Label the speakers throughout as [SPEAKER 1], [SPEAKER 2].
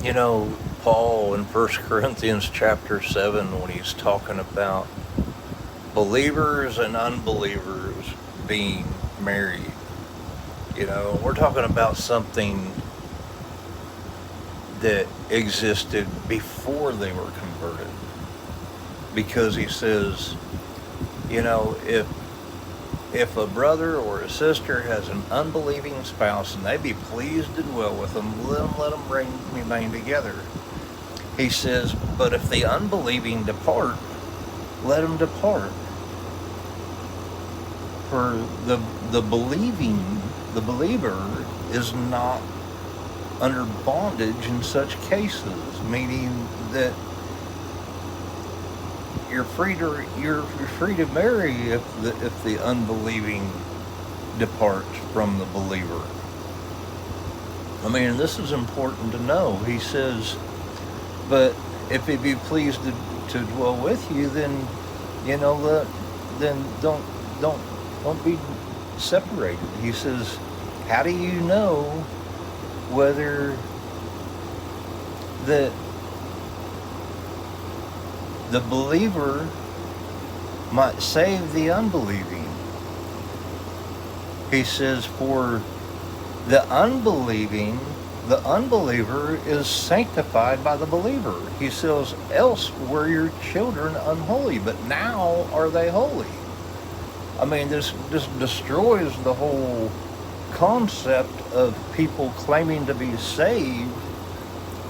[SPEAKER 1] You know, Paul in 1 Corinthians chapter 7, when he's talking about believers and unbelievers being married, we're talking about something that existed before they were converted. Because he says, if a brother or a sister has an unbelieving spouse and they be pleased to dwell with them, let them remain together. He says, but if the unbelieving depart, let them depart. For the believer is not under bondage in such cases, meaning that you're free to marry if the unbelieving departs from the believer. I mean, this is important to know. He says, but if he be pleased to dwell with you, then then don't be separated. He says, how do you know whether the believer might save the unbelieving? He says, for the unbeliever is sanctified by the believer. He says, else were your children unholy, but now are they holy. I mean, this destroys the whole concept of people claiming to be saved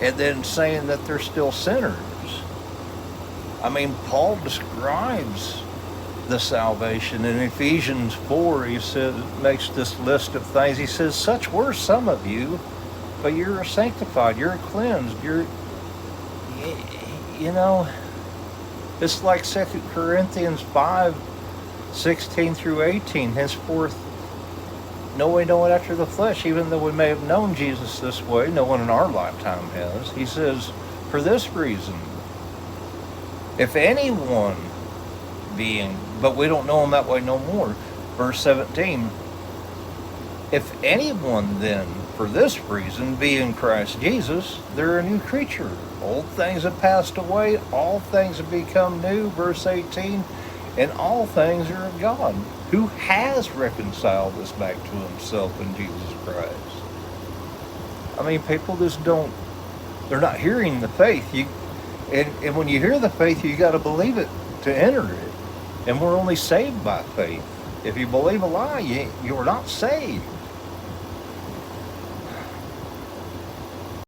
[SPEAKER 1] and then saying that they're still sinners. I mean, Paul describes the salvation in Ephesians 4. He says, makes this list of things. He says, such were some of you, but you're sanctified, you're cleansed, it's like 2 Corinthians 5:16 through 18. Henceforth, no way know it after the flesh, even though we may have known Jesus this way, no one in our lifetime has. He says, for this reason, if anyone but we don't know him that way no more. Verse 17, if anyone then, for this reason, be in Christ Jesus, they're a new creature. Old things have passed away, all things have become new. Verse 18, and all things are of God, who has reconciled us back to himself in Jesus Christ. I mean, people just they're not hearing the faith. And when you hear the faith, you got to believe it to enter it. And we're only saved by faith. If you believe a lie, you're not saved.